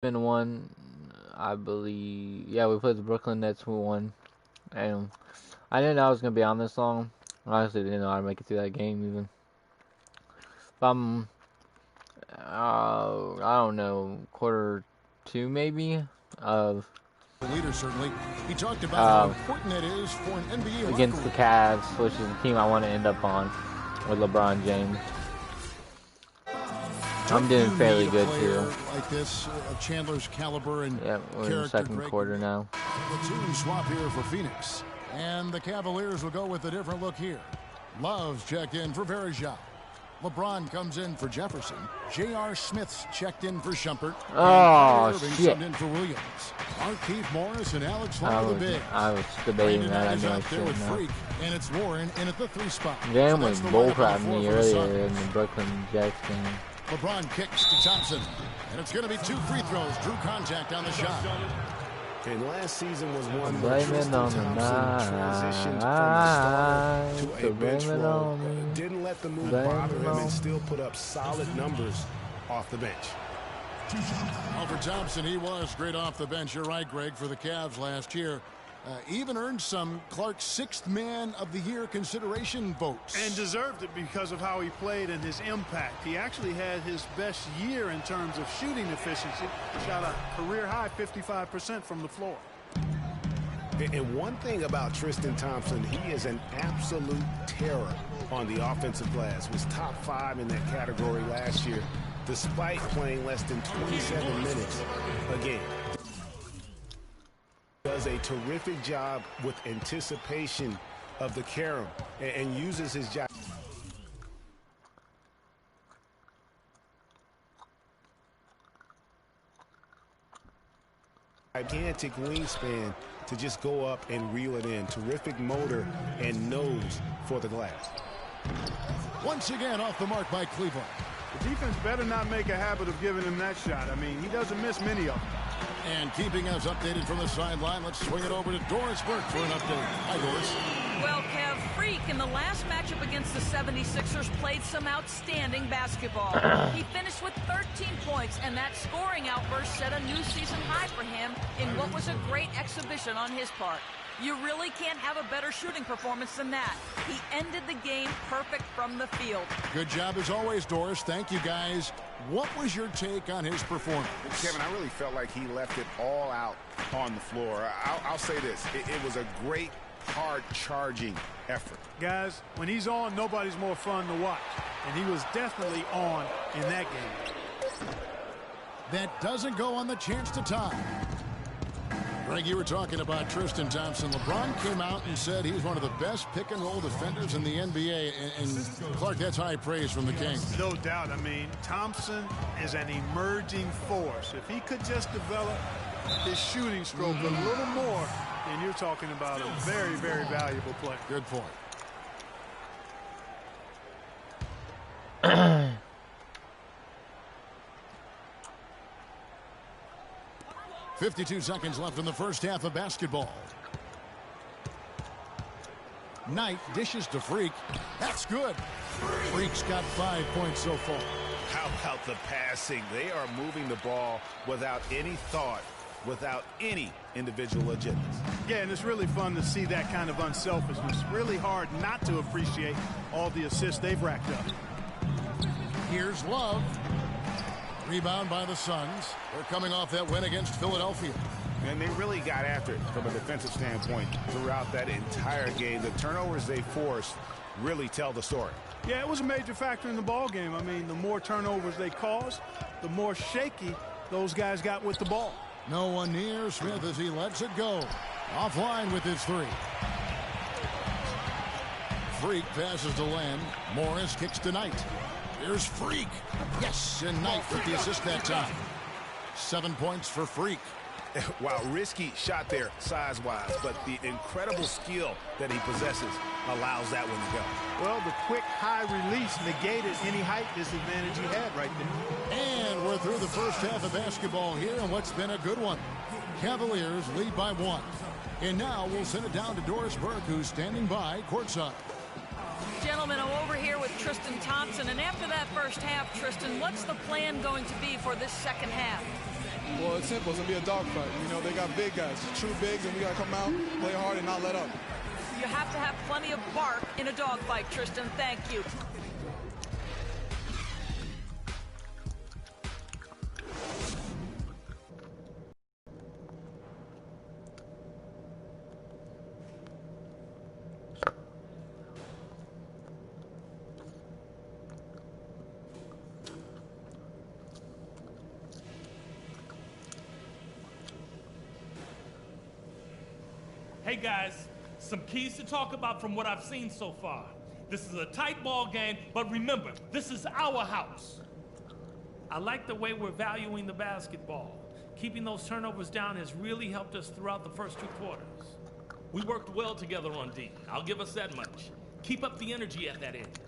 been one, I believe. Yeah, we played the Brooklyn Nets. We won, and I didn't know I was gonna be on this long. I honestly didn't know how to make it through that game even. But I don't know, quarter two maybe of Leader certainly. He talked about how important it is for an NBA against the Cavs, which is the team I want to end up on with LeBron James. I'm doing fairly good too. Like this, Chandler's caliber and yeah, we're in the second quarter now. Platoon swap here for Phoenix, and the Cavaliers will go with a different look here. Love's checked in for Verjao. LeBron comes in for Jefferson. J.R. Smith's checked in for Shumpert. Oh, shit. In for Williams. Markieff Morris and Alex Long the big. I was debating that. I know I should know. And it's Warren in at the 3 spot. Game was bullcrap me earlier in the Brooklyn Jets game. LeBron kicks to Thompson. And it's going to be 2 free throws. Drew contact on the shot. And last season was one where Tristan Thompson transitioned from the starter to a bench role. Didn't let the move bother him and still put up solid numbers off the bench. Well, for Thompson, he was great off the bench. You're right, Greg, for the Cavs last year. Even earned some Clark's 6th Man of the Year consideration votes. And deserved it because of how he played and his impact. He actually had his best year in terms of shooting efficiency. Shot a career-high 55% from the floor. And one thing about Tristan Thompson, he is an absolute terror on the offensive glass. Was top 5 in that category last year, despite playing less than 27 minutes a game. Does a terrific job with anticipation of the carom and uses his job. Gigantic wingspan to just go up and reel it in. Terrific motor and nose for the glass. Once again off the mark by Cleveland. The defense better not make a habit of giving him that shot. I mean, he doesn't miss many of them. And keeping us updated from the sideline, let's swing it over to Doris Burke for an update. Hi, Doris. Well, Kev, Freak in the last matchup against the 76ers played some outstanding basketball. He finished with 13 points, and that scoring outburst set a new season high for him in what was a great exhibition on his part. You really can't have a better shooting performance than that. He ended the game perfect from the field. Good job as always, Doris. Thank you, guys. What was your take on his performance? Kevin, I really felt like he left it all out on the floor. I'll say this. It was a great, hard-charging effort. Guys, when he's on, nobody's more fun to watch. And he was definitely on in that game. That doesn't go on the chance to tie. Greg, you were talking about Tristan Thompson. LeBron came out and said he's one of the best pick-and-roll defenders in the NBA. And Clark, that's high praise from the King. No doubt. I mean, Thompson is an emerging force. If he could just develop his shooting stroke a little more, then you're talking about a very, very valuable player. Good point. 52 seconds left in the first half of basketball. Knight dishes to Freak. That's good. Freak's got 5 points so far. How about the passing? They are moving the ball without any thought, without any individual agendas. Yeah, and it's really fun to see that kind of unselfishness. Really hard not to appreciate all the assists they've racked up. Here's Love. Rebound by the Suns. They're coming off that win against Philadelphia. And they really got after it from a defensive standpoint throughout that entire game. The turnovers they forced really tell the story. Yeah, it was a major factor in the ball game. I mean, the more turnovers they caused, the more shaky those guys got with the ball. No one near Smith as he lets it go. Offline with his 3. Freak passes to Len. Morris kicks to Knight. Here's Freak. Yes, and Knight with the assist that time. 7 points for Freak. Wow, risky shot there size-wise, but the incredible skill that he possesses allows that one to go. Well, the quick high release negated any height disadvantage he had right there. And we're through the first half of basketball here, and what's been a good one. Cavaliers lead by 1. And now we'll send it down to Doris Burke, who's standing by courtside. Gentlemen, I'm over here with Tristan Thompson, and after that first half, Tristan, what's the plan going to be for this second half? Well, it's simple. It's going to be a dogfight. You know, they got big guys, true bigs, and we got to come out, play hard, and not let up. You have to have plenty of bark in a dogfight, Tristan. Thank you. Hey guys, some keys to talk about from what I've seen so far. This is a tight ball game, but remember, this is our house. I like the way we're valuing the basketball. Keeping those turnovers down has really helped us throughout the first 2 quarters. We worked well together on D. I'll give us that much. Keep up the energy at that end.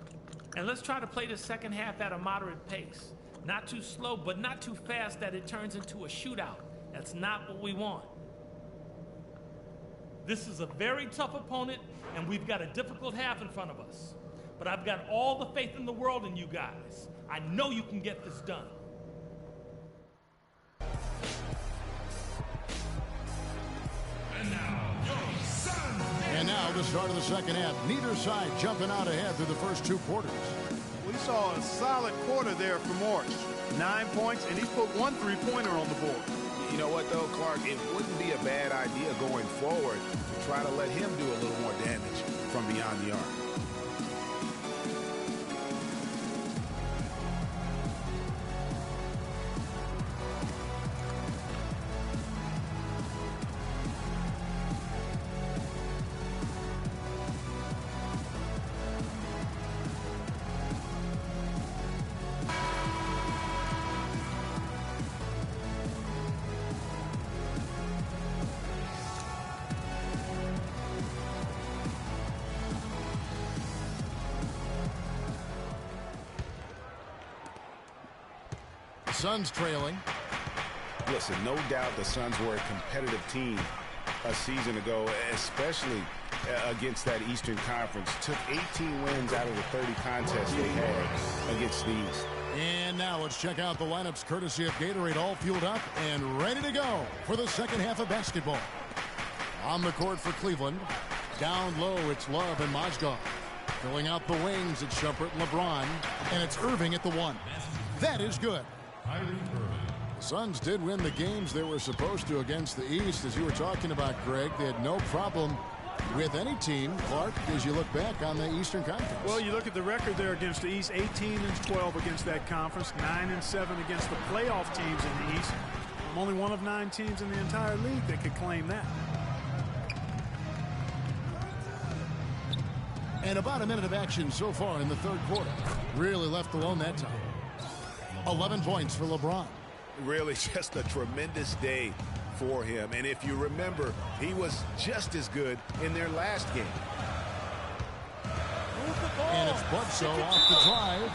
And let's try to play the second half at a moderate pace. Not too slow, but not too fast that it turns into a shootout. That's not what we want. This is a very tough opponent, and we've got a difficult half in front of us. But I've got all the faith in the world in you guys. I know you can get this done. And now the start of the second half. Neither side jumping out ahead through the first 2 quarters. We saw a solid quarter there from Morris. 9 points, and he put 1 3-pointer on the board. You know what, though, Clark? It wouldn't be a bad idea going forward to try to let him do a little more damage from beyond the arc. Suns trailing. Listen, no doubt the Suns were a competitive team a season ago, especially against that Eastern Conference. Took 18 wins out of the 30 contests they had against the East. And now let's check out the lineups courtesy of Gatorade, all fueled up and ready to go for the second half of basketball. On the court for Cleveland. Down low, it's Love and Mozgov. Filling out the wings, it's Shumpert and LeBron. And it's Irving at the 1. That is good. The Suns did win the games they were supposed to against the East. As you were talking about, Greg, they had no problem with any team, Clark, as you look back on the Eastern Conference. Well, you look at the record there against the East, 18-12 against that conference, 9-7 against the playoff teams in the East. I'm only one of 9 teams in the entire league that could claim that. And about a minute of action so far in the third quarter. Really left alone that time. 11 points for LeBron. Really just a tremendous day for him. And if you remember, he was just as good in their last game. And it's Bledsoe off the drive.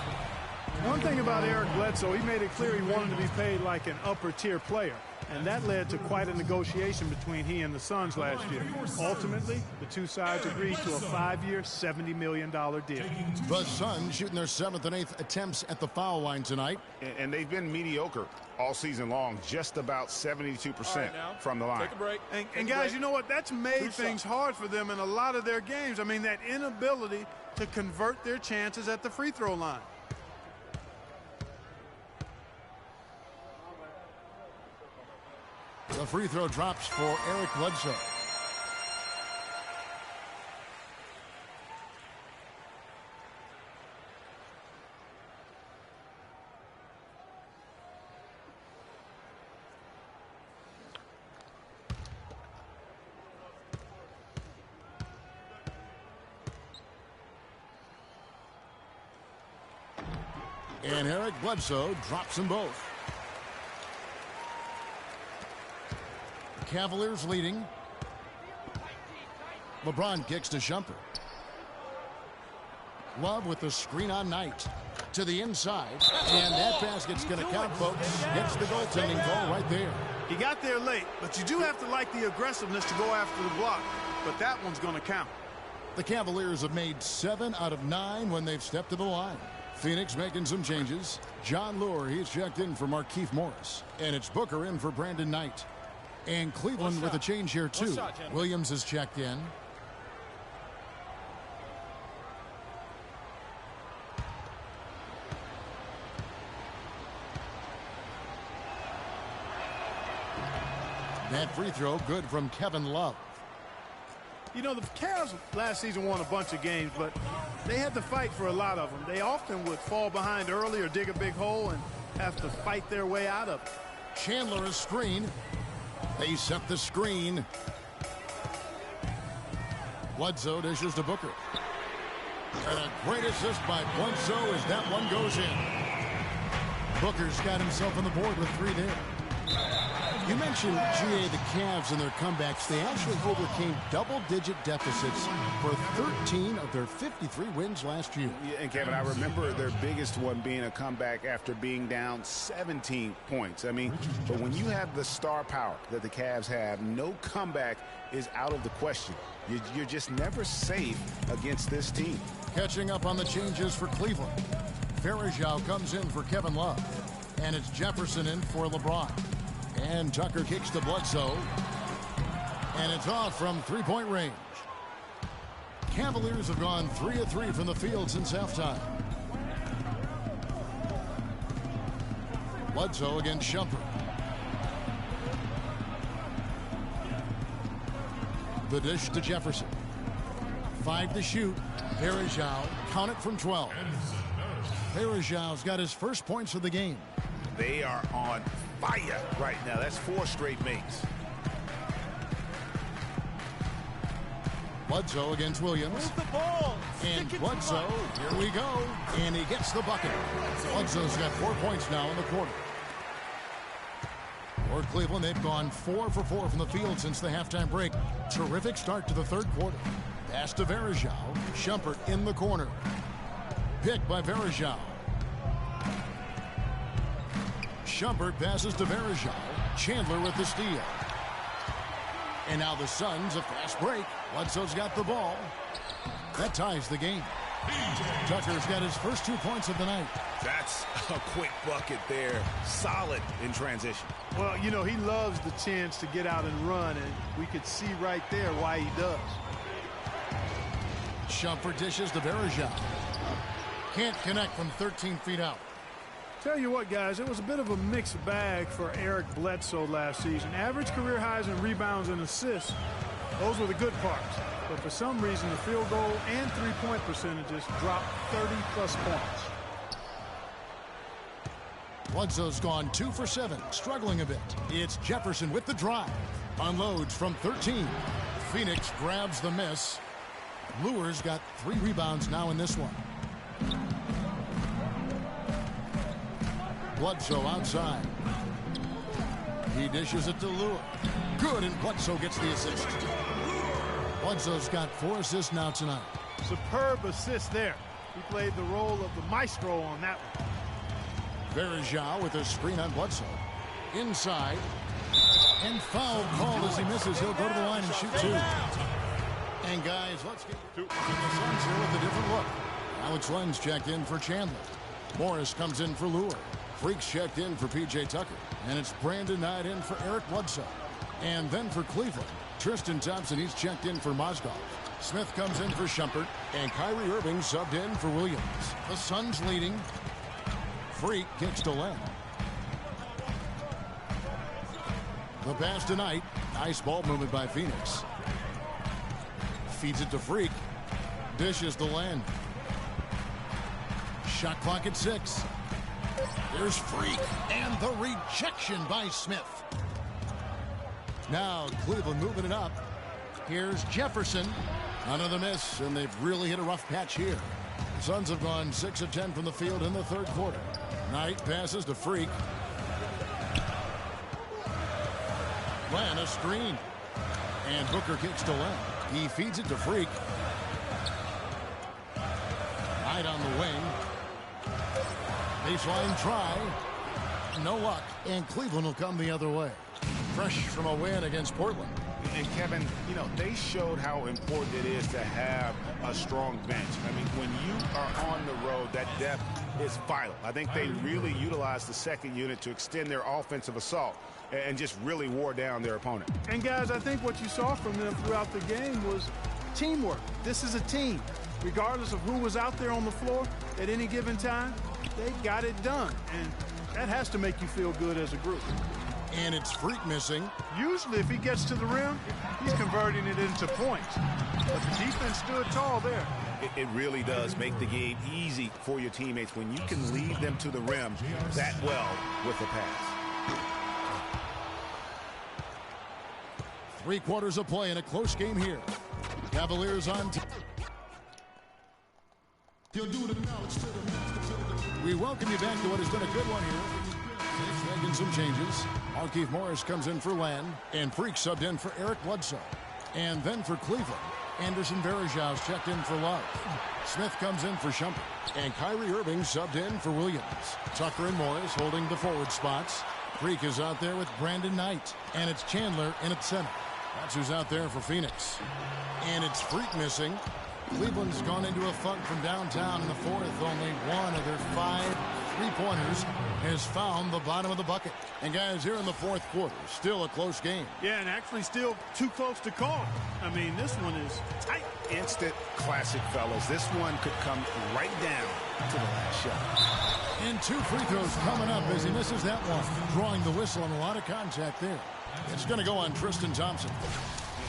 One thing about Eric Bledsoe, he made it clear he wanted to be paid like an upper-tier player. And that led to quite a negotiation between he and the Suns last year. Ultimately, the two sides agreed to a 5-year, $70 million deal. The Suns shooting their 7th and 8th attempts at the foul line tonight. And they've been mediocre all season long, just about 72% from the line. Take a break. And guys, you know what? That's made things hard for them in a lot of their games. I mean, that inability to convert their chances at the free throw line. The free throw drops for Eric Bledsoe. And Eric Bledsoe drops them both. Cavaliers leading. LeBron kicks to Shumpert. Love with the screen on Knight. To the inside. And that basket's going to count, folks. Gets the goaltending call right there. He got there late, but you do have to like the aggressiveness to go after the block. But that one's going to count. The Cavaliers have made 7 out of 9 when they've stepped to the line. Phoenix making some changes. John Lure, he's checked in for Markieff Morris. And it's Booker in for Brandon Knight. And Cleveland with a change here, too. Williams is checked in. That free throw good from Kevin Love. You know, the Cavs last season won a bunch of games, but they had to fight for a lot of them. They often would fall behind early or dig a big hole and have to fight their way out of it. Chandler is screen. They set the screen. Bledsoe dishes to Booker. And a great assist by Bledsoe as that one goes in. Booker's got himself on the board with 3 there. You mentioned, GA, the Cavs and their comebacks. They actually overcame double-digit deficits for 13 of their 53 wins last year. Yeah, and Kevin, I remember their biggest one being a comeback after being down 17 points. I mean, but when you have the star power that the Cavs have, no comeback is out of the question. You're just never safe against this team. Catching up on the changes for Cleveland. Varejao comes in for Kevin Love. And it's Jefferson in for LeBron. And Tucker kicks to Bledsoe. And it's off from three-point range. Cavaliers have gone 3 of 3 from the field since halftime. Bledsoe against Shumpert. The dish to Jefferson. 5 to shoot. Varejao, count it from 12. Varejao's got his first points of the game. They are on fire right now. That's 4 straight makes. Bledsoe against Williams. And Bledsoe, here we go. And he gets the bucket. Bledsoe's got 4 points now in the quarter. For Cleveland, they've gone 4 for 4 from the field since the halftime break. Terrific start to the third quarter. Pass to Varejao. Shumpert in the corner. Pick by Varejao. Shumpert passes to Varejao. Chandler with the steal. And now the Suns, a fast break. Bledsoe's got the ball. That ties the game. Tucker's got his first 2 points of the night. That's a quick bucket there. Solid in transition. Well, you know, he loves the chance to get out and run, and we could see right there why he does. Shumpert dishes to Varejao. Can't connect from 13 feet out. Tell you what, guys, it was a bit of a mixed bag for Eric Bledsoe last season. Average career highs in rebounds and assists. Those were the good parts. But for some reason, the field goal and three-point percentages dropped 30-plus points. Bledsoe's gone 2 for 7, struggling a bit. It's Jefferson with the drive. Unloads from 13. Phoenix grabs the miss. Lure's got 3 rebounds now in this one. Bledsoe outside. He dishes it to Lure. Good, and Bledsoe gets the assist. Bledsoe's got 4 assists now tonight. Superb assist there. He played the role of the maestro on that one. Varejao with a screen on Bledsoe. Inside. And foul called as he misses. He'll go to the line and shoot 2. And guys, let's get to the Suns here with a different look. Alex Len's checked in for Chandler. Morris comes in for Lure. Freaks checked in for P.J. Tucker. And it's Brandon Knight in for Eric Bledsoe. And then for Cleveland, Tristan Thompson, he's checked in for Mozgov. Smith comes in for Shumpert. And Kyrie Irving subbed in for Williams. The Suns leading. Freak kicks to Len. The pass tonight. Nice ball movement by Phoenix. Feeds it to Freak. Dishes to Len. Shot clock at 6. There's Freak. And the rejection by Smith. Now Cleveland moving it up. Here's Jefferson. Another miss, and they've really hit a rough patch here. The Suns have gone 6 of 10 from the field in the third quarter. Knight passes to Freak. Len, a screen. And Booker kicks to Len. He feeds it to Freak. Knight on the wing. Baseline try. No luck. And Cleveland will come the other way. Fresh from a win against Portland. And Kevin, you know, they showed how important it is to have a strong bench. I mean, when you are on the road, that depth is vital. I think they really utilized the second unit to extend their offensive assault and just really wore down their opponent. And guys, I think what you saw from them throughout the game was teamwork. This is a team. Regardless of who was out there on the floor at any given time, they got it done. And that has to make you feel good as a group. And it's Freak missing. Usually if he gets to the rim, he's converting it into points. But the defense stood tall there. It really does make the game easy for your teammates when you can lead them to the rim that well with the pass. 3 quarters of play in a close game here. Cavaliers on. We welcome you back to what has been a good one here. Making some changes. Markieff Morris comes in for Land, and Freak subbed in for Eric Bledsoe. And then for Cleveland, Anderson Varejau's checked in for Love. Smith comes in for Shumpert, and Kyrie Irving subbed in for Williams. Tucker and Morris holding the forward spots. Freak is out there with Brandon Knight, and it's Chandler in at center. That's who's out there for Phoenix. And it's Freak missing. Cleveland's gone into a funk from downtown in the fourth. Only one of their 5 3-pointers has found the bottom of the bucket. And guys, here in the fourth quarter, still a close game. Yeah, and actually still too close to call. I mean, this one is tight. Instant classic, fellas. This one could come right down to the last shot. And 2 free throws coming up as he misses that one. Drawing the whistle and a lot of contact there. It's going to go on Tristan Thompson.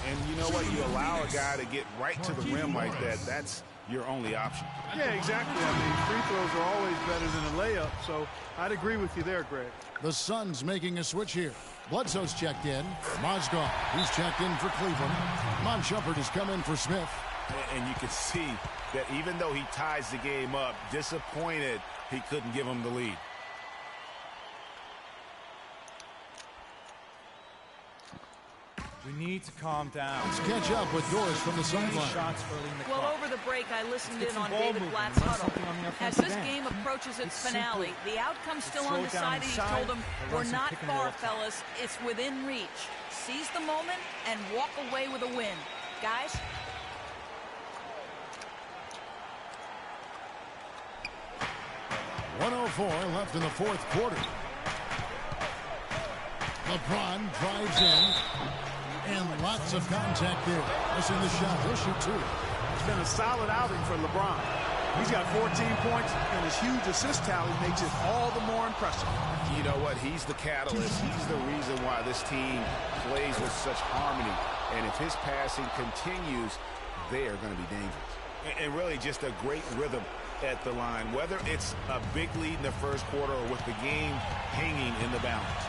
And you know what? You allow a guy to get right to the rim like that. That's your only option. Yeah, exactly. I mean, free throws are always better than a layup, so I'd agree with you there, Greg. The Suns making a switch here. Bledsoe's checked in. Mozgov, he's checked in for Cleveland. Mon Shumpert has come in for Smith. And you can see that even though he ties the game up, disappointed he couldn't give him the lead. We need to calm down. Let's catch up with Doris from the sideline. Well, over the break, I listened in on David Blatt's huddle. As this game approaches its finale, the outcome's still undecided. He told them, we're not far, fellas. It's within reach. Seize the moment and walk away with a win. Guys? .104 left in the fourth quarter. LeBron drives in. And lots of contact there. Missing the shot. He'll shoot 2. It's been a solid outing for LeBron. He's got 14 points, and his huge assist tally makes it all the more impressive. You know what? He's the catalyst. He's the reason why this team plays with such harmony. And if his passing continues, they are going to be dangerous. And really just a great rhythm at the line, whether it's a big lead in the first quarter or with the game hanging in the balance.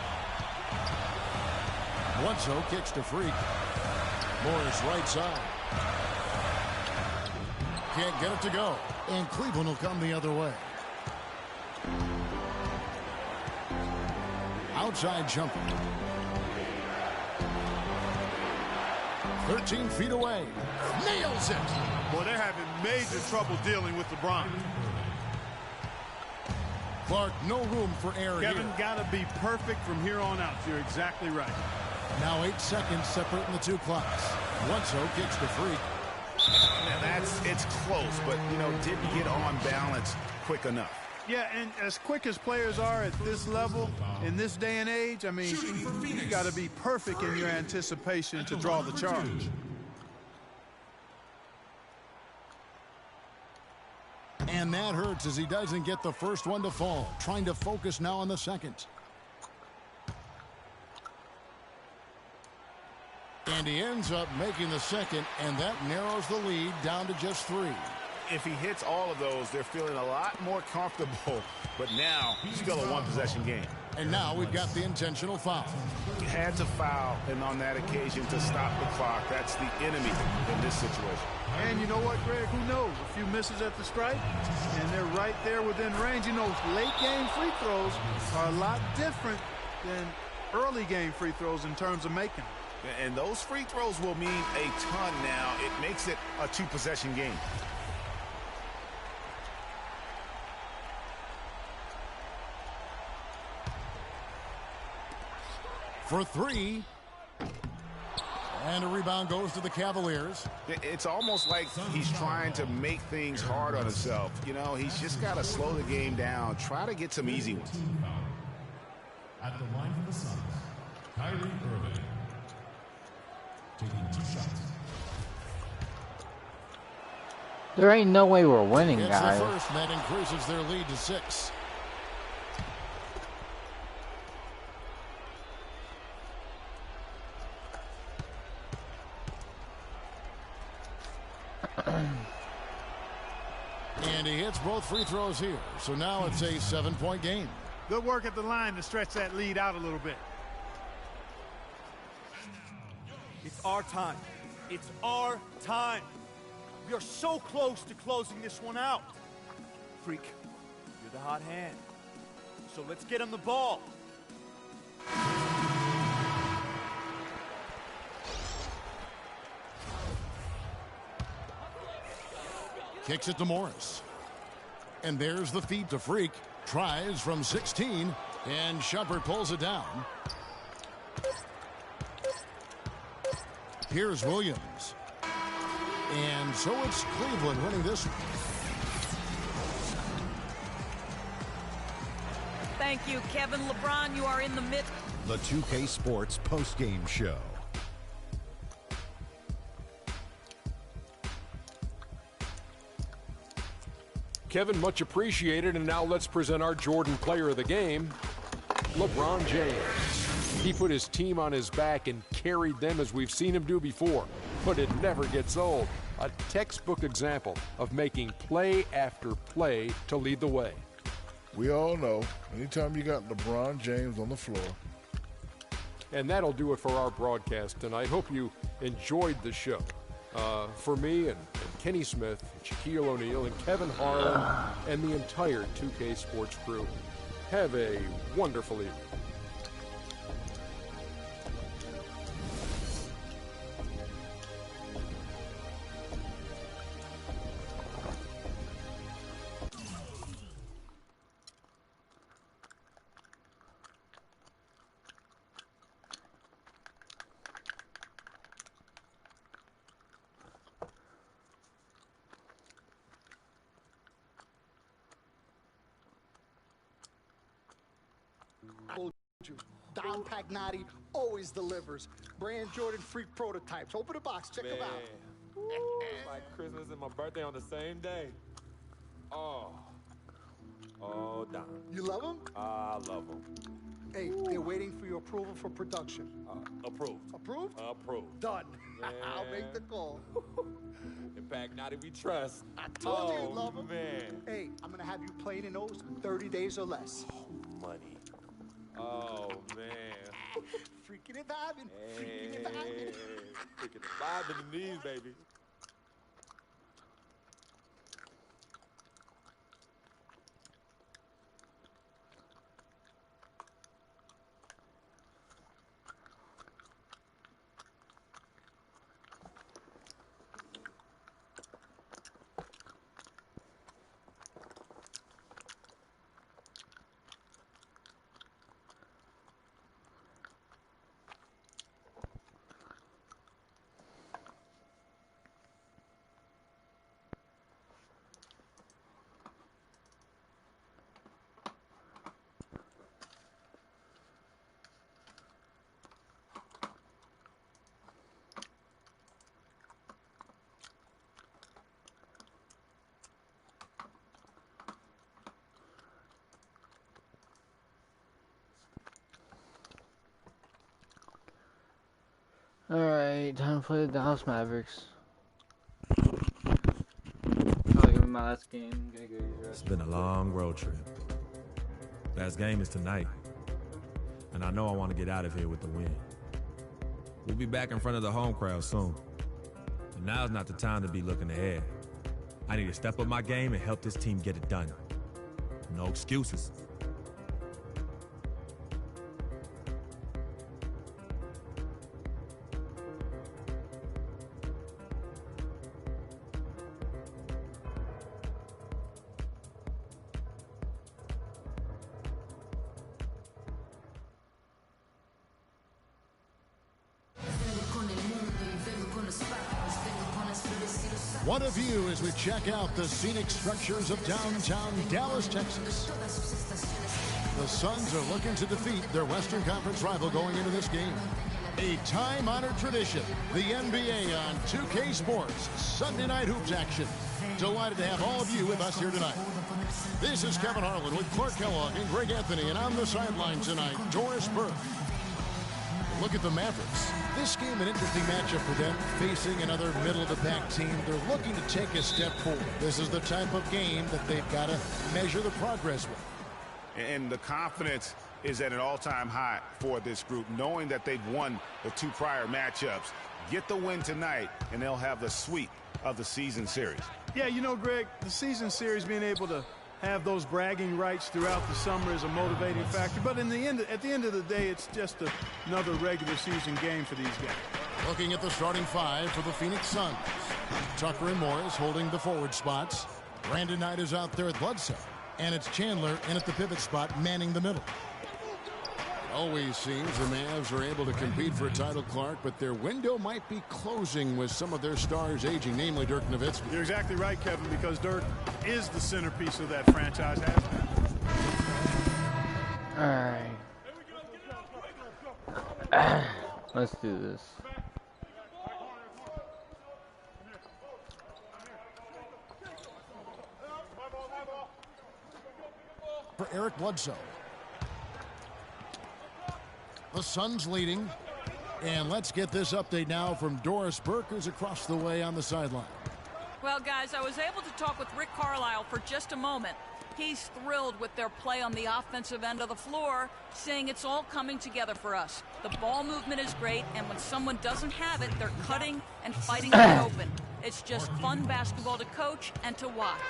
Bledsoe kicks to Freak. Morris right side. Can't get it to go. And Cleveland will come the other way. Outside jumper. 13 feet away. Nails it. Boy, they're having major trouble dealing with LeBron. Clark, no room for error Kevin, here. got to be perfect from here on out. You're exactly right. Now 8 seconds separating the 2 clocks. Bledsoe kicks to Freak. Now it's close, but, you know, didn't get on balance quick enough. Yeah, and as quick as players are at this level, in this day and age, I mean, you got to be perfect in your anticipation to draw the charge. And that hurts as he doesn't get the first one to fall. Trying to focus now on the second. And he ends up making the second, and that narrows the lead down to just 3. If he hits all of those, they're feeling a lot more comfortable. But now, still a one-possession game. And now we've got the intentional foul. He had to foul, and on that occasion, to stop the clock. That's the enemy in this situation. And you know what, Greg? Who knows? A few misses at the stripe, and they're right there within range. You know, late-game free throws are a lot different than early-game free throws in terms of making them. And those free throws will mean a ton now. It makes it a 2-possession game. For 3. And a rebound goes to the Cavaliers. It's almost like he's trying to make things hard on himself. You know, he's just got to slow the game down, try to get some easy ones. At the line for the Suns, Kyrie Irving taking 2 shots. There ain't no way we're winning, It's guys. the first, and that increases their lead to 6. And he hits both free throws here. So now it's a 7-point game. Good work at the line to stretch that lead out a little bit. It's our time. It's our time. We are so close to closing this one out. Freak, you're the hot hand. So let's get him the ball. Kicks it to Morris. And there's the feed to Freak. Tries from 16. And Shumpert pulls it down. Here's Williams. And so it's Cleveland winning this one. Thank you, Kevin. LeBron, you are in the midst. The 2K Sports postgame show. Kevin, much appreciated, and now let's present our Jordan Player of the Game, LeBron James. He put his team on his back and carried them as we've seen him do before, but it never gets old. A textbook example of making play after play to lead the way. We all know, anytime you got LeBron James on the floor. And that'll do it for our broadcast tonight. Hope you enjoyed the show. For me and Kenny Smith, Shaquille O'Neal, and Kevin Harlan, and the entire 2K Sports crew, have a wonderful evening. Don Pagnati always delivers. Brand Jordan Freak prototypes. Open the box. Check them out. It's like Christmas and my birthday on the same day. Oh, Don. You love them? I love them. Hey, they're waiting for your approval for production. Approved. Approved? Approved. Done. Yeah. I'll make the call. In Pagnati we trust. I told you you'd love them. Man. Hey, I'm going to have you playing in those in 30 days or less. Money. Oh, man. Freaking and vibing. Freaking and vibing. Freaking and vibing in these, baby. Alright, time to play the Dallas Mavericks. I'll give me my last game. It's been a long road trip. Last game is tonight. And I know I want to get out of here with the win. We'll be back in front of the home crowd soon. And now's not the time to be looking ahead. I need to step up my game and help this team get it done. No excuses. What a view as we check out the scenic structures of downtown Dallas, Texas. The Suns are looking to defeat their Western Conference rival going into this game. A time-honored tradition, the NBA on 2K Sports Sunday Night Hoops action. Delighted to have all of you with us here tonight. This is Kevin Harlan with Clark Kellogg and Greg Anthony, and on the sideline tonight, Doris Burke. Look at the Mavericks. This game, an interesting matchup for them, facing another middle-of-the-pack team. They're looking to take a step forward. This is the type of game that they've got to measure the progress with. And the confidence is at an all-time high for this group, knowing that they've won the 2 prior matchups. Get the win tonight, and they'll have the sweep of the season series. Yeah, you know, Greg, the season series, being able to have those bragging rights throughout the summer is a motivating factor. But at the end of the day, it's just another regular season game for these guys. Looking at the starting 5 for the Phoenix Suns. Tucker and Morris holding the forward spots. Brandon Knight is out there at Bledsoe. And it's Chandler in at the pivot spot, manning the middle. It always seems the Mavs are able to compete for a title, Clark, but their window might be closing with some of their stars aging, namely Dirk Nowitzki. You're exactly right, Kevin, because Dirk is the centerpiece of that franchise. All right. Let's do this. For Eric Bledsoe. The Suns leading. And let's get this update now from Doris Burke, who's across the way on the sideline. Well, guys, I was able to talk with Rick Carlisle for just a moment. He's thrilled with their play on the offensive end of the floor, saying it's all coming together for us. The ball movement is great, and when someone doesn't have it, they're cutting and fighting to be open. It's just fun basketball to coach and to watch.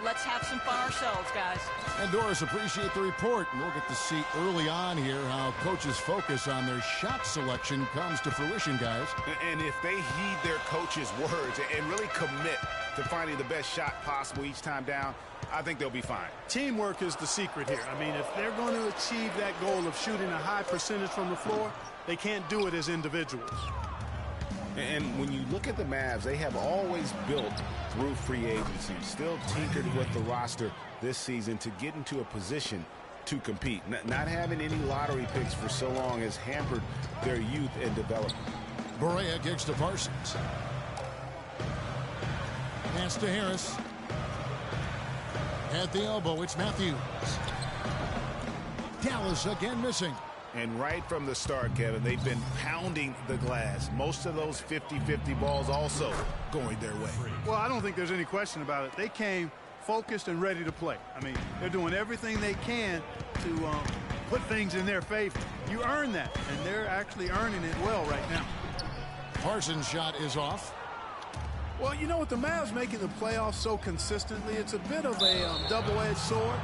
Let's have some fun ourselves, guys. And Doris, appreciate the report. We'll get to see early on here how coaches' focus on their shot selection comes to fruition, guys. And if they heed their coach's words and really commit to finding the best shot possible each time down, I think they'll be fine. Teamwork is the secret here. I mean, if they're going to achieve that goal of shooting a high percentage from the floor, they can't do it as individuals. And when you look at the Mavs, they have always built through free agency, still tinkered with the roster this season to get into a position to compete. Not having any lottery picks for so long has hampered their youth and development. Berea kicks to Parsons. Pass to Harris. At the elbow, it's Matthews. Dallas again missing. And right from the start, Kevin, they've been pounding the glass. Most of those 50-50 balls also going their way. Well, I don't think there's any question about it. They came focused and ready to play. I mean, they're doing everything they can to put things in their favor. You earn that, and they're actually earning it well right now. Parsons' shot is off. Well, you know, with the Mavs making the playoffs so consistently, it's a bit of a double-edged sword.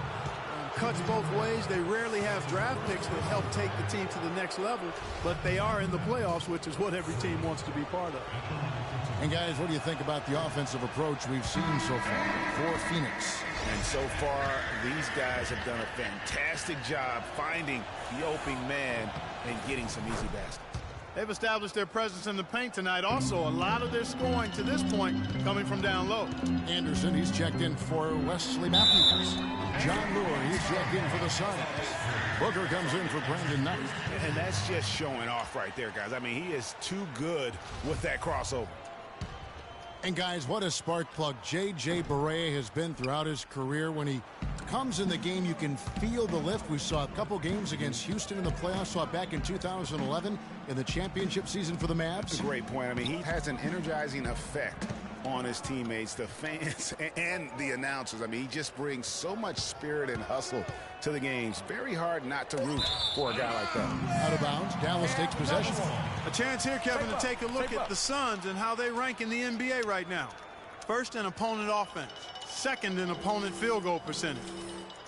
Cuts both ways. They rarely have draft picks that help take the team to the next level, but they are in the playoffs, which is what every team wants to be part of. And guys, what do you think about the offensive approach we've seen so far for Phoenix? And so far, these guys have done a fantastic job finding the opening man and getting some easy baskets. They've established their presence in the paint tonight. Also, a lot of their scoring to this point coming from down low. Anderson, he's checked in for Wesley Matthews. John Moore, he's checked in for the Suns. Booker comes in for Brandon Knight. And that's just showing off right there, guys. I mean, he is too good with that crossover. And guys, what a spark plug J.J. Barea has been throughout his career. When he comes in the game, you can feel the lift. We saw a couple games against Houston in the playoffs, saw it back in 2011 in the championship season for the Mavs. That's a great point. I mean, he has an energizing effect on his teammates, the fans, and the announcers. I mean, he just brings so much spirit and hustle to the games. Very hard not to root for a guy like that. Out of bounds, Dallas takes possession. A chance here, Kevin, to take a look at the Suns and how they rank in the NBA right now. First in opponent offense, second in opponent field goal percentage.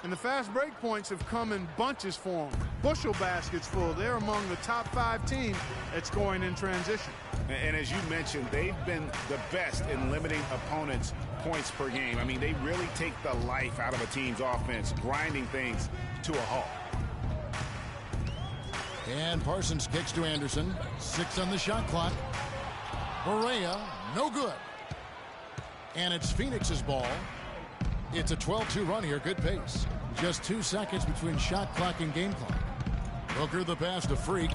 And the fast break points have come in bunches for them. Bushel baskets full. They're among the top 5 teams at scoring in transition. And as you mentioned, they've been the best in limiting opponents' points per game. I mean, they really take the life out of a team's offense, grinding things to a halt. And Parsons kicks to Anderson. 6 on the shot clock. Berea, no good. And it's Phoenix's ball. It's a 12-2 run here. Good pace. Just 2 seconds between shot clock and game clock. Booker the pass to Freak.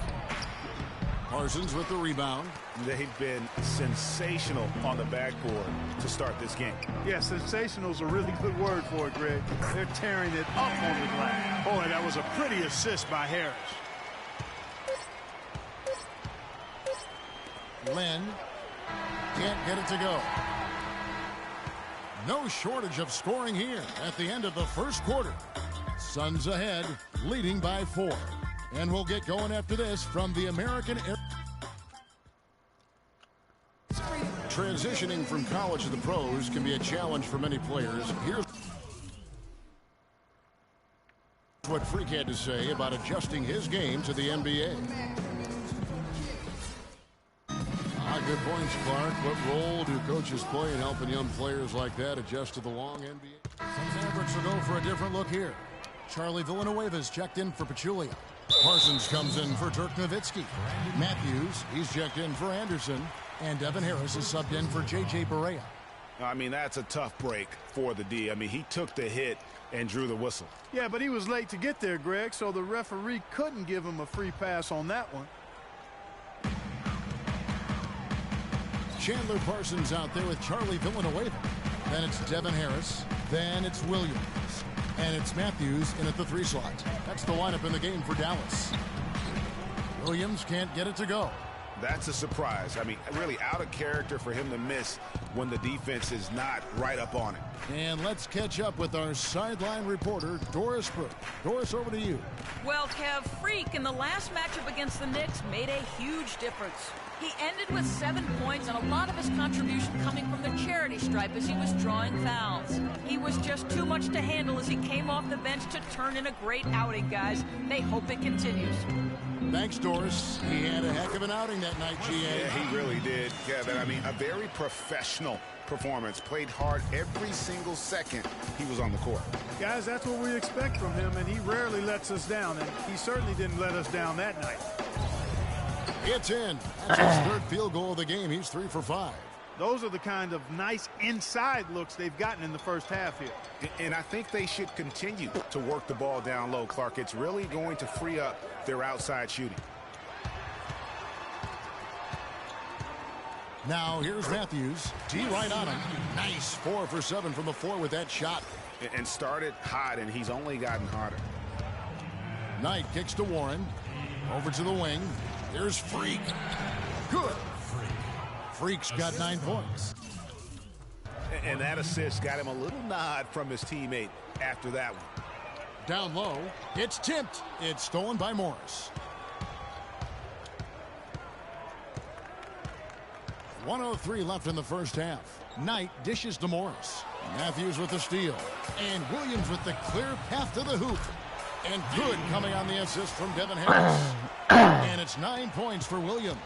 Parsons with the rebound. They've been sensational on the backboard to start this game. Yeah, sensational is a really good word for it, Greg. They're tearing it up on the glass. Boy, that was a pretty assist by Harris. Len can't get it to go. No shortage of scoring here at the end of the first quarter. Suns ahead, leading by 4. And we'll get going after this from the American Air. Transitioning from college to the pros can be a challenge for many players. Here's what Freak had to say about adjusting his game to the NBA. Good points, Clark. What role do coaches play in helping young players like that adjust to the long NBA? Some Mavericks will go for a different look here. Charlie Villanueva's checked in for Pachulia. Parsons comes in for Dirk Nowitzki. Matthews, he's checked in for Anderson. And Devin Harris is subbed in for J.J. Barea. I mean, that's a tough break for the D. I mean, he took the hit and drew the whistle. Yeah, but he was late to get there, Greg, so the referee couldn't give him a free pass on that one. Chandler Parsons out there with Charlie Villanueva. Then it's Devin Harris. Then it's Williams. And it's Matthews in at the 3 slot. That's the lineup in the game for Dallas. Williams can't get it to go. That's a surprise. I mean, really out of character for him to miss when the defense is not right up on it. And let's catch up with our sideline reporter, Doris Burke. Doris, over to you. Well, Kev, Freak in the last matchup against the Knicks made a huge difference. He ended with 7 points and a lot of his contribution coming from the charity stripe as he was drawing fouls. He was just too much to handle as he came off the bench to turn in a great outing, guys. They hope it continues. Thanks, Doris. He had a heck of an outing that night, GA. Yeah, he really did, Kevin. I mean, a very professional performance. Played hard every single second he was on the court. Guys, that's what we expect from him, and he rarely lets us down, and he certainly didn't let us down that night. It's in. That's his 3rd field goal of the game. He's 3 for 5. Those are the kind of nice inside looks they've gotten in the first half here. And I think they should continue to work the ball down low, Clark. It's really going to free up their outside shooting. Now here's Matthews. D right on him. Nice 4 for 7 from the floor with that shot. And started hot, and he's only gotten hotter. Knight kicks to Warren. Over to the wing. Here's Freak. Good. Freak's got 9 points. And that assist got him a little nod from his teammate after that one. Down low. It's tipped. It's stolen by Morris. 1:03 left in the first half. Knight dishes to Morris. Matthews with the steal. And Williams with the clear path to the hoop. And good coming on the assist from Devin Harris. And it's 9 points for Williams.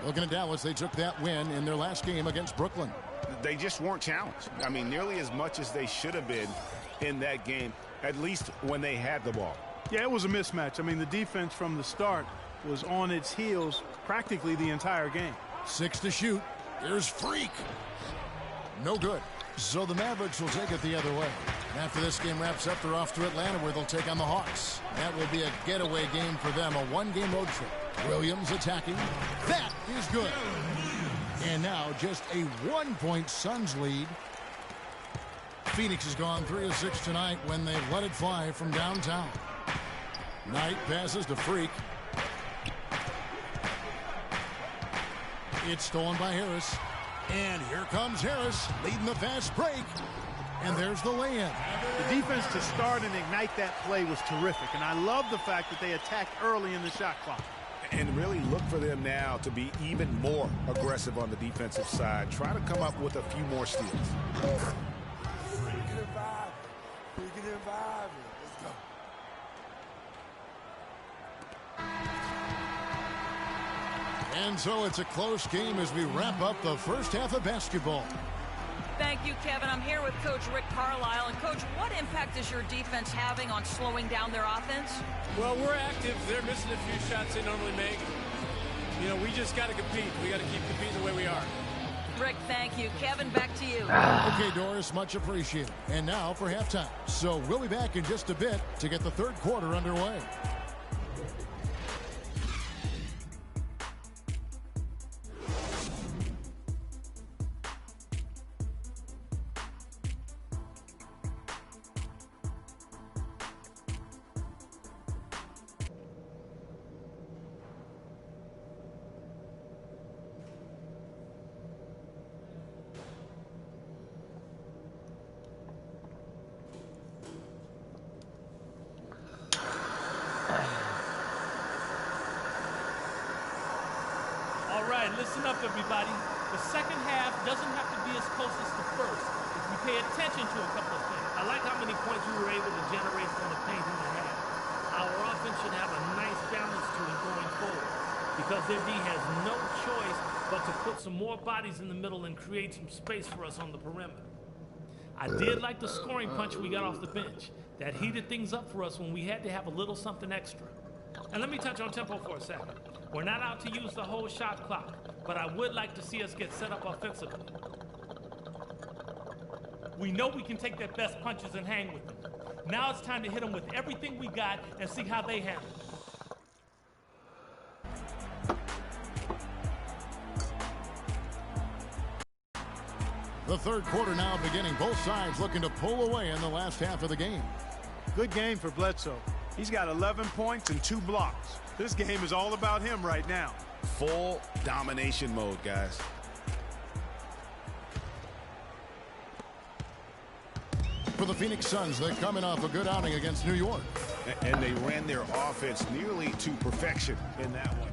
Looking at Dallas, they took that win in their last game against Brooklyn. They just weren't challenged. I mean, nearly as much as they should have been in that game, at least when they had the ball. Yeah, it was a mismatch. I mean, the defense from the start was on its heels practically the entire game. 6 to shoot. Here's Freak. No good. So the Mavericks will take it the other way. After this game wraps up, they're off to Atlanta where they'll take on the Hawks. That will be a getaway game for them, a 1-game road trip. Williams attacking. That is good. And now just a 1-point Suns lead. Phoenix has gone 3 of 6 tonight when they've let it fly from downtown. Knight passes to Freak. It's stolen by Harris. And here comes Harris leading the fast break. And there's the lay-in. The defense to start and ignite that play was terrific. And I love the fact that they attacked early in the shot clock. And really look for them now to be even more aggressive on the defensive side. Try to come up with a few more steals. And so it's a close game as we wrap up the first half of basketball. Thank you, Kevin. I'm here with Coach Rick Carlisle. And, Coach, what impact is your defense having on slowing down their offense? Well, we're active. They're missing a few shots they normally make. You know, we just got to compete. We got to keep competing the way we are. Rick, thank you. Kevin, back to you. Okay, Doris, much appreciated. And now for halftime. So we'll be back in just a bit to get the third quarter underway. All right, listen up, everybody. The second half doesn't have to be as close as the first if we pay attention to a couple of things. I like how many points we were able to generate from the paint in the half. Our offense should have a nice balance to it going forward because their D has no choice but to put some more bodies in the middle and create some space for us on the perimeter. I did like the scoring punch we got off the bench. That heated things up for us when we had to have a little something extra. And let me touch on tempo for a second. We're not out to use the whole shot clock, but I would like to see us get set up offensively. We know we can take their best punches and hang with them. Now it's time to hit them with everything we got and see how they handle it. The third quarter now beginning. Both sides looking to pull away in the last half of the game. Good game for Bledsoe. He's got 11 points and 2 blocks. This game is all about him right now. Full domination mode, guys. For the Phoenix Suns, they're coming off a good outing against New York. And they ran their offense nearly to perfection in that one.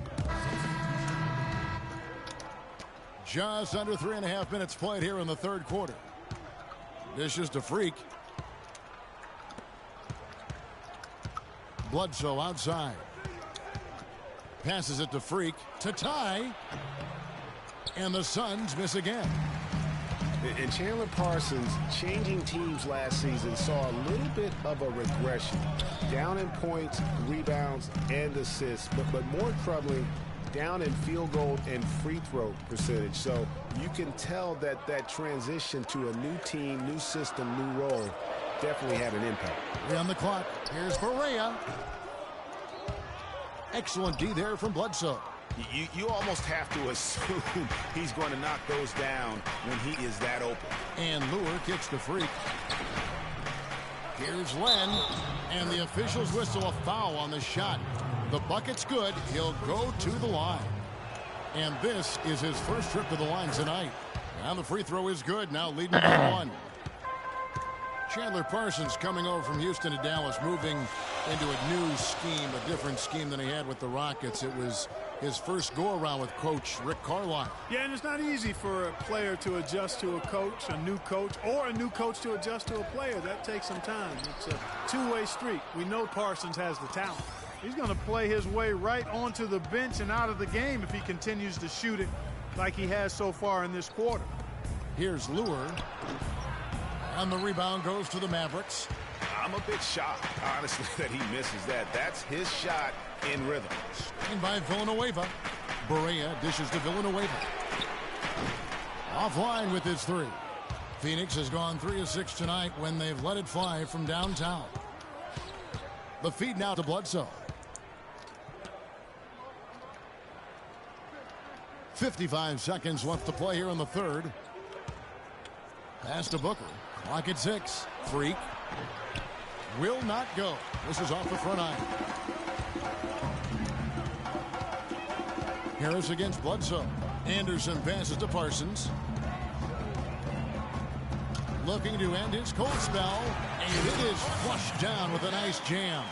Just under 3.5 minutes played here in the third quarter. Dishes to Freak. Bledsoe outside. Passes it to Freak to tie. And the Suns miss again. And Chandler Parsons, changing teams last season, saw a little bit of a regression. Down in points, rebounds, and assists. But more troubling, down in field goal and free throw percentage. So you can tell that that transition to a new team, new system, new role definitely had an impact. On the clock, here's Barea. Excellent D there from Bledsoe. You almost have to assume he's going to knock those down when he is that open. And Lure kicks the Freak. Here's Len, and the officials whistle a foul on the shot. The bucket's good. He'll go to the line. And this is his first trip to the line tonight. And the free throw is good. Now leading by 1. Chandler Parsons coming over from Houston to Dallas, moving into a new scheme, a different scheme than he had with the Rockets. It was his first go-around with Coach Rick Carlisle. Yeah, and it's not easy for a player to adjust to a coach, a new coach, or a new coach to adjust to a player. That takes some time. It's a two-way street. We know Parsons has the talent. He's going to play his way right onto the bench and out of the game if he continues to shoot it like he has so far in this quarter. Here's Lure. And the rebound goes to the Mavericks. I'm a bit shocked, honestly, that he misses that. That's his shot in rhythm. And by Villanueva. Barea dishes to Villanueva. Offline with his 3. Phoenix has gone 3 of 6 tonight when they've let it fly from downtown. The feed now to Bledsoe. 55 seconds left to play here in the third. Pass to Booker. Clock at 6. Freak. Will not go. This is off the front iron. Harris against Bledsoe. Anderson passes to Parsons. Looking to end his cold spell. And it is flushed down with a nice jam.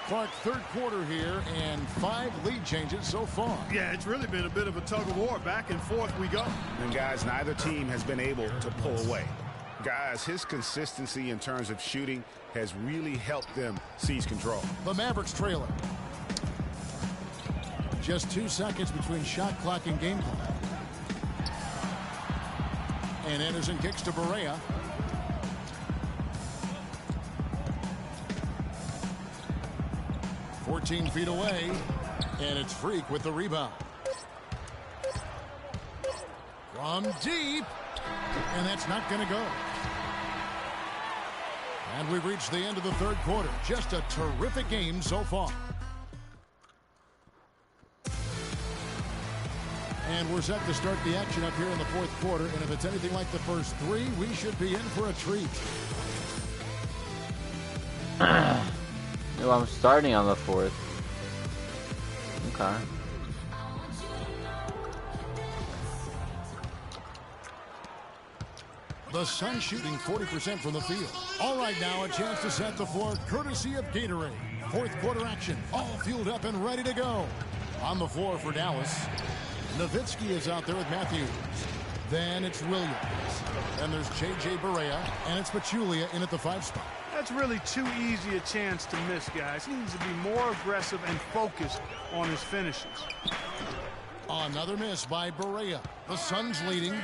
Clark, third quarter here, and 5 lead changes so far. Yeah, it's really been a bit of a tug of war. Back and forth we go. And, guys, neither team has been able to pull away. Guys, his consistency in terms of shooting has really helped them seize control. The Mavericks trailer. Just 2 seconds between shot clock and game clock. And Anderson kicks to Barea. "14 feet away, and it's Freak with the rebound. From deep. And that's not going to go. And we've reached the end of the third quarter. Just a terrific game so far. And we're set to start the action up here in the fourth quarter. And if it's anything like the first three, we should be in for a treat. No, I'm starting on the fourth. Okay. The Suns shooting 40% from the field. All right, now a chance to set the floor courtesy of Gatorade. Fourth quarter action, all fueled up and ready to go. On the floor for Dallas, Nowitzki is out there with Matthews. Then it's Williams. Then there's J.J. Barea, and it's Pachulia in at the 5 spot. That's really too easy a chance to miss, guys. He needs to be more aggressive and focused on his finishes. Another miss by Barea. The Suns leading.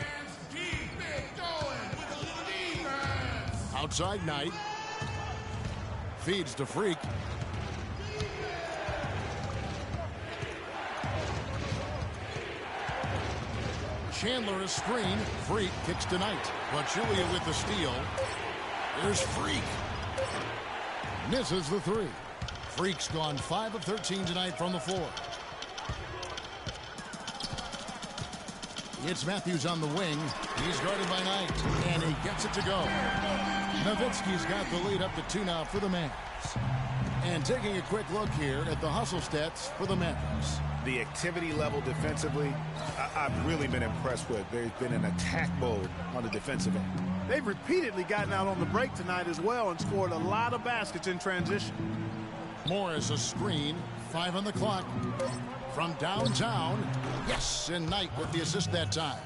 Outside Knight. Feeds to Freak. Chandler is screen. Freak kicks to Knight. Pachulia with the steal. There's Freak. Misses the 3. Freak's gone 5 of 13 tonight from the floor. It's Matthews on the wing. He's guarded by Knight, and he gets it to go. Nowitzki's got the lead up to 2 now for the Mavs. And taking a quick look here at the hustle stats for the Mavericks. The activity level defensively, I've really been impressed with. There's been an attack mode on the defensive end. They've repeatedly gotten out on the break tonight as well and scored a lot of baskets in transition. Morris a screen. 5 on the clock. From downtown. Yes, and Knight with the assist that time.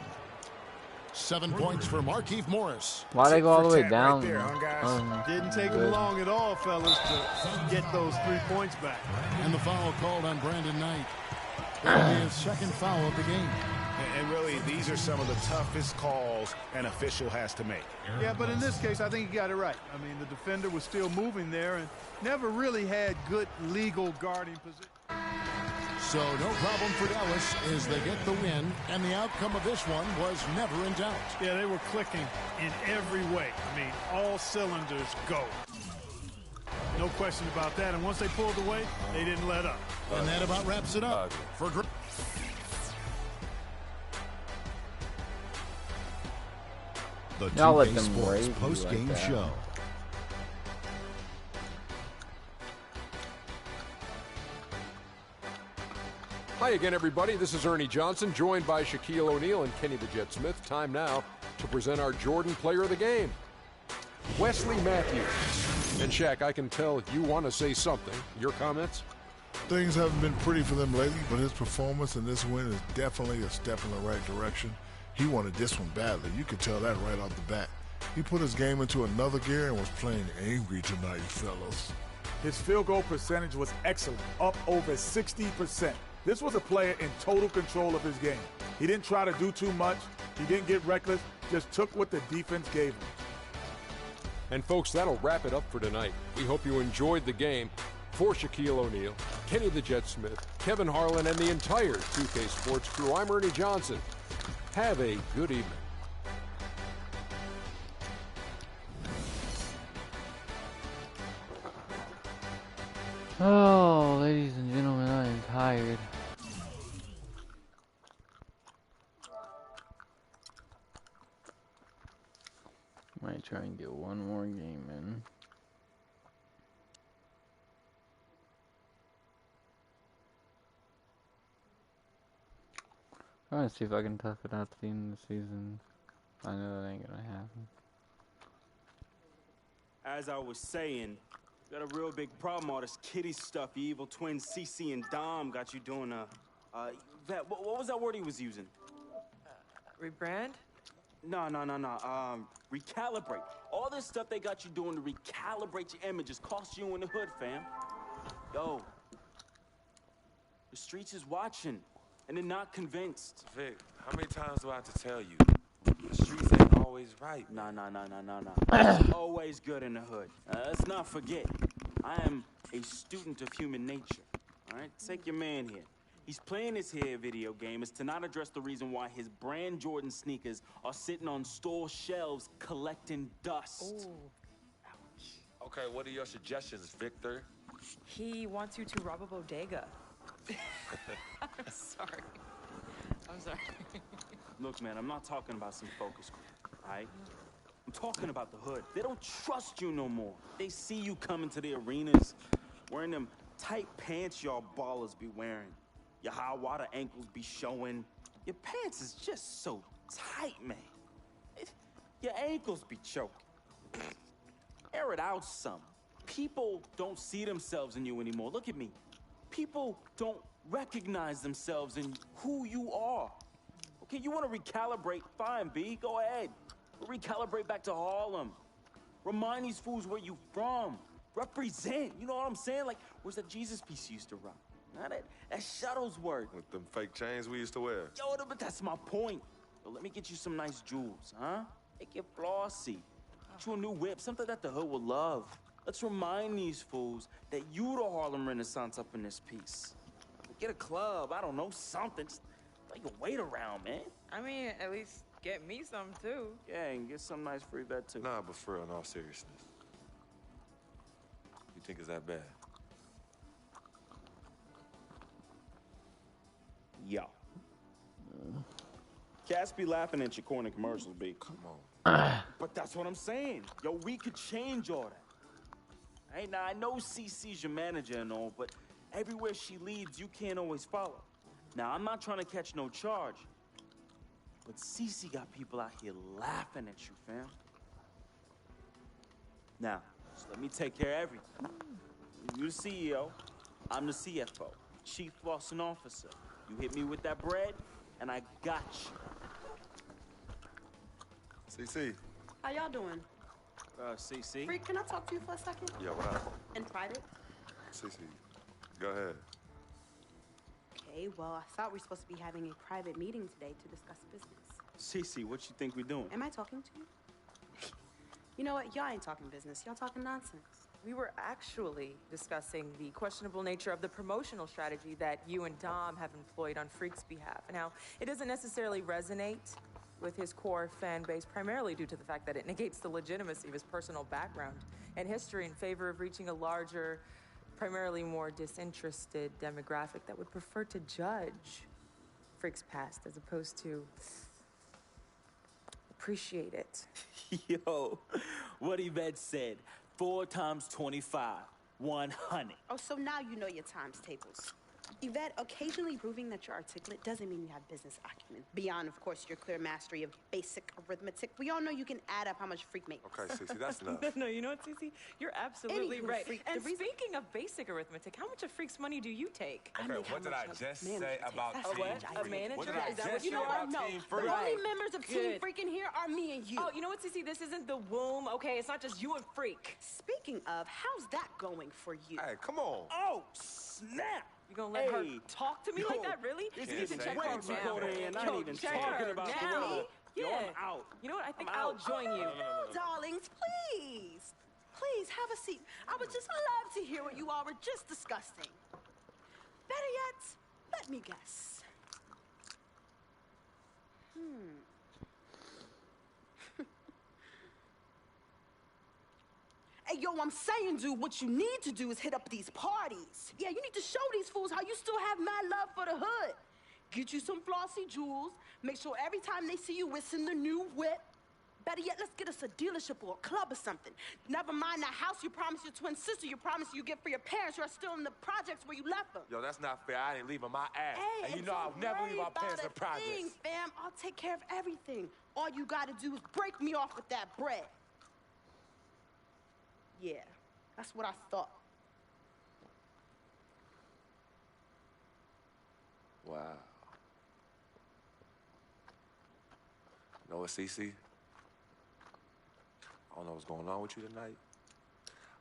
7 points for Markieff Morris. Why'd I go all the way down? Right there, huh, guys? Didn't take him long at all, fellas, to get those 3 points back. And the foul called on Brandon Knight. That'll be his second foul of the game. And really, these are some of the toughest calls an official has to make. Yeah, but in this case, I think he got it right. I mean, the defender was still moving there and never really had good legal guarding position. So no problem for Dallas as they get the win, and the outcome of this one was never in doubt. Yeah, they were clicking in every way. I mean, all cylinders go. No question about that, and once they pulled away, they didn't let up. And that about wraps it up for the Y'all let 2K them Sports raise you post-game like that. show. Hi again, everybody. This is Ernie Johnson, joined by Shaquille O'Neal and Kenny the Jet Smith. Time now to present our Jordan Player of the Game, Wesley Matthews. And Shaq, I can tell you want to say something. Your comments? Things haven't been pretty for them lately, but his performance in this win is definitely a step in the right direction. He wanted this one badly. You could tell that right off the bat. He put his game into another gear and was playing angry tonight, fellas. His field goal percentage was excellent, up over 60%. This was a player in total control of his game. He didn't try to do too much. He didn't get reckless, just took what the defense gave him. And folks, that'll wrap it up for tonight. We hope you enjoyed the game. For Shaquille O'Neal, Kenny the Jet Smith, Kevin Harlan, and the entire 2K Sports crew, I'm Ernie Johnson. Have a good evening. Oh, ladies and gentlemen, I am tired. Might try and get one more game in. I'm gonna see if I can tough it out to the end of the season. I know that ain't gonna happen. As I was saying, got a real big problem, all this kitty stuff. The evil twins, CC and Dom, got you doing Vet, what was that word he was using? Rebrand? No. Recalibrate. All this stuff they got you doing to recalibrate your images cost you in the hood, fam. Yo, the streets is watching, and they're not convinced. Vic, how many times do I have to tell you? The streets ain't always right. Nah. It's always good in the hood. Let's not forget, I am a student of human nature. All right, take your man here. He's playing this here video game is to not address the reason why his brand Jordan sneakers are sitting on store shelves collecting dust. Ooh. Okay, what are your suggestions, Victor? He wants you to rob a bodega. I'm sorry. I'm sorry. Look, man, I'm not talking about some focus group, all right? I'm talking about the hood. They don't trust you no more. They see you coming to the arenas wearing them tight pants y'all ballers be wearing. Your high water ankles be showing. Your pants is just so tight, man. Your ankles be choking. Air it out some. People don't see themselves in you anymore. Look at me. People don't recognize themselves in who you are. Okay, you want to recalibrate? Fine, B, go ahead. Recalibrate back to Harlem. Remind these fools where you from. Represent, you know what I'm saying? Like, where's that Jesus piece you used to rock? Now that Shuttlesworth. With them fake chains we used to wear. Yo, but that's my point. Yo, let me get you some nice jewels, huh? Make you flossy. Get you a new whip, something that the hood will love. Let's remind these fools that you the Harlem Renaissance up in this piece. Get a club, I don't know, something. Just throw your weight around, man. I mean, at least get me some, too. Yeah, and get some nice free bet, too. Nah, but for real, in all seriousness. You think it's that bad? Yo. Cats be laughing at your corny commercials, B. Come on. But that's what I'm saying. Yo, we could change all that. Hey, now, I know CC's your manager and all, but everywhere she leads, you can't always follow. Now, I'm not trying to catch no charge, but CC got people out here laughing at you, fam. Now, just let me take care of everything. You the CEO, I'm the CFO, Chief Flossing Officer. You hit me with that bread, and I got you. CC. How y'all doing? CC? Freak, can I talk to you for a second? Yeah, what happened? In private? CC, go ahead. Okay, well, I thought we were supposed to be having a private meeting today to discuss business. CC, what you think we're doing? Am I talking to you? You know what? Y'all ain't talking business. Y'all talking nonsense. We were actually discussing the questionable nature of the promotional strategy that you and Dom have employed on Freak's behalf. Now, it doesn't necessarily resonate with his core fan base, primarily due to the fact that it negates the legitimacy of his personal background and history in favor of reaching a larger, primarily more disinterested demographic that would prefer to judge Freak's past as opposed to appreciate it. Yo, what Yvette said, 4 times 25, 100. Oh, so now you know your times tables. Yvette, occasionally proving that you're articulate doesn't mean you have business acumen. Beyond, of course, your clear mastery of basic arithmetic. We all know you can add up how much Freak makes. Okay, Cece, that's enough. No, you know what, Cece? You're absolutely Anywho, right. Freak, And speaking of basic arithmetic, how much of Freak's money do you take? Okay, what did I just say about A Team what? Freak? A manager? What did I Is that just what you say know about No, Team the Freak? only members of Team Good. Freak in here are me and you. Oh, you know what, Cece? This isn't the womb, okay? It's not just you and Freak. Speaking of, how's that going for you? Hey, come on. Oh, snap! You gonna let her Hey. talk to me like that, really? This You need is to check way her too down. cold in. I ain't even check talking her about now. Gorilla. Yeah. Yo, I'm out. You know what? I think I'm I'll out. join you. No, darlings, please. Please, have a seat. I would just love to hear what you all were just discussing. Better yet, let me guess. Hey, yo, I'm saying, dude, what you need to do is hit up these parties. Yeah, you need to show these fools how you still have mad love for the hood. Get you some flossy jewels. Make sure every time they see you whistling the new whip. Better yet, let's get us a dealership or a club or something. Never mind that house you promised your twin sister you promised you get for your parents who are still in the projects where you left them. Yo, that's not fair. I didn't leave him my ass. Hey, and you know I'll don't never worry leave our about parents a in progress. thing, fam. I'll take care of everything. All you gotta do is break me off with that bread. Yeah, that's what I thought. Wow. You know what, Cece? I don't know what's going on with you tonight,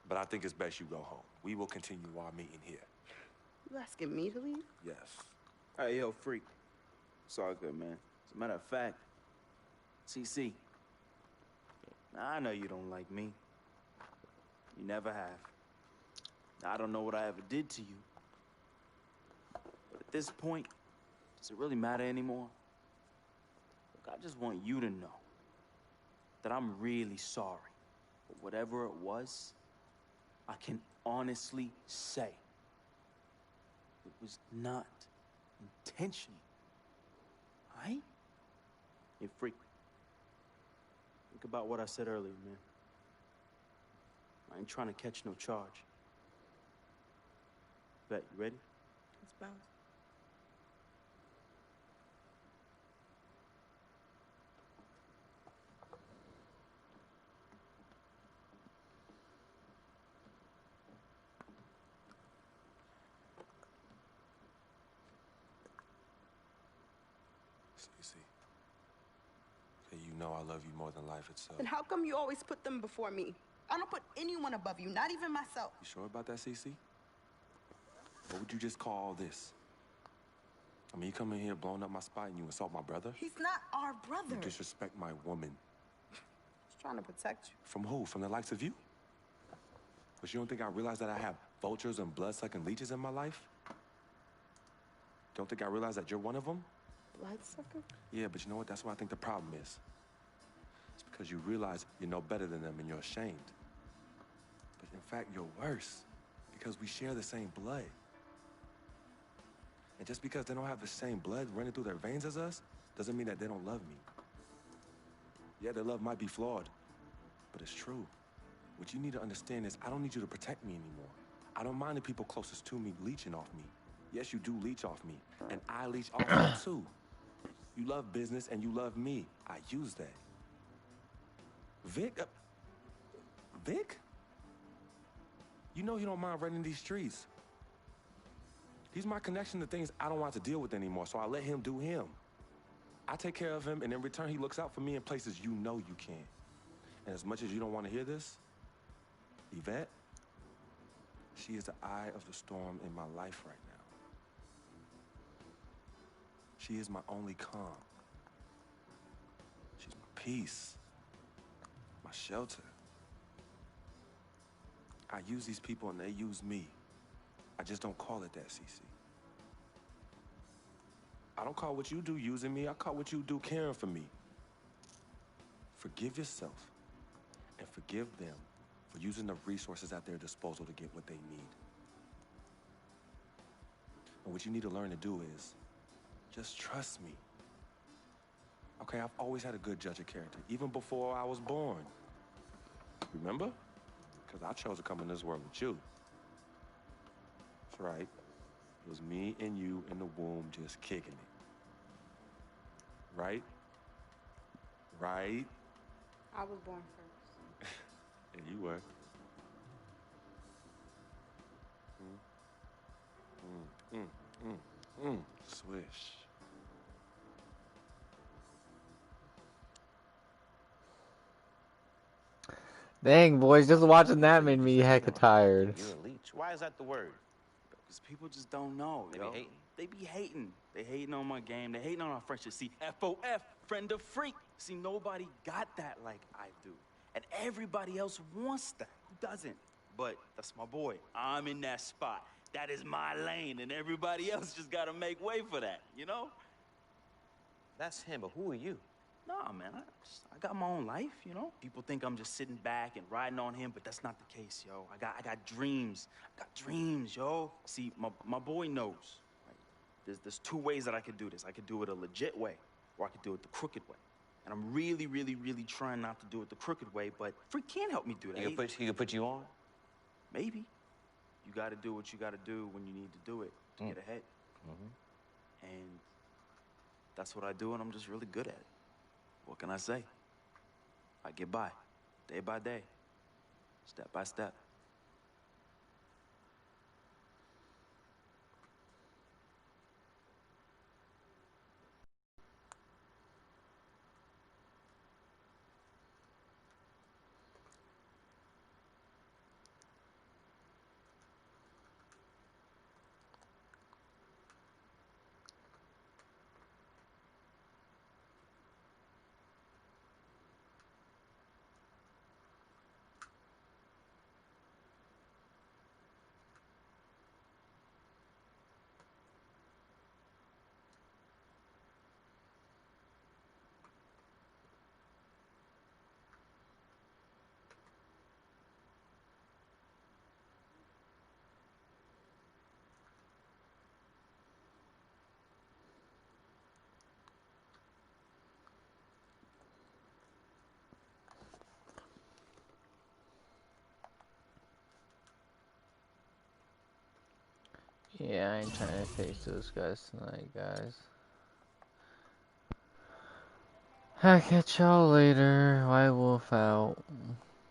but I think it's best you go home. We will continue our meeting here. You asking me to leave? Yes. Hey, yo, Freak. It's all good, man. As a matter of fact, CC, I know you don't like me. You never have. I don't know what I ever did to you. But at this point, does it really matter anymore? Look, I just want you to know that I'm really sorry. But whatever it was, I can honestly say it was not intentional. Right? Hey, freak. Think about what I said earlier, man. I ain't trying to catch no charge. Bet, you ready? Let's bounce. Cece, okay, you know I love you more than life itself. Then how come you always put them before me? I don't put anyone above you, not even myself. You sure about that, Cece? What would you just call all this? I mean, you come in here blowing up my spot and you insult my brother? He's not our brother. You disrespect my woman. He's trying to protect you. From who? From the likes of you? But you don't think I realize that I have vultures and blood-sucking leeches in my life? Don't think I realize that you're one of them? Bloodsucker? Yeah, but you know what? That's what I think the problem is. It's because you realize you're no better than them and you're ashamed. But in fact, you're worse because we share the same blood. And just because they don't have the same blood running through their veins as us, doesn't mean that they don't love me. Yeah, their love might be flawed, but it's true. What you need to understand is I don't need you to protect me anymore. I don't mind the people closest to me leeching off me. Yes, you do leech off me, and I leech off you too. You love business and you love me. I use that. Vic? Vic? You know he don't mind running these streets. He's my connection to things I don't want to deal with anymore, so I let him do him. I take care of him, and in return, he looks out for me in places you know you can. And as much as you don't want to hear this, Yvette, she is the eye of the storm in my life right now. She is my only calm. She's my peace, my shelter. I use these people and they use me. I just don't call it that, Cece. I don't call what you do using me. I call what you do caring for me. Forgive yourself and forgive them for using the resources at their disposal to get what they need. And what you need to learn to do is just trust me. Okay, I've always had a good judge of character, even before I was born. Remember? Because I chose to come in this world with you. That's right. It was me and you in the womb just kicking it. Right? Right? I was born first. And you were. Swish. Dang, boys, just watching that made me hecka tired. You're a leech. Why is that the word? Because people just don't know. They be hating. They be hating. They hating on my game. They hating on our friendship. See, FOF, friend of freak. See, nobody got that like I do. And everybody else wants that. Who doesn't? But that's my boy. I'm in that spot. That is my lane, and everybody else just gotta make way for that, you know? That's him, but who are you? Nah, man, I got my own life, you know? People think I'm just sitting back and riding on him, but that's not the case, yo. I got dreams. I got dreams, yo. See, my boy knows, right? There's two ways that I could do this. I could do it a legit way, or I could do it the crooked way. And I'm really, really, really trying not to do it the crooked way, but Freak can't help me do that. He could put you on? Maybe. You gotta do what you gotta do when you need to do it to get ahead. And that's what I do, and I'm just really good at it. What can I say? I get by, day by day, step by step. Yeah, I ain't trying to face those guys tonight, guys. I'll catch y'all later. White Wolf out.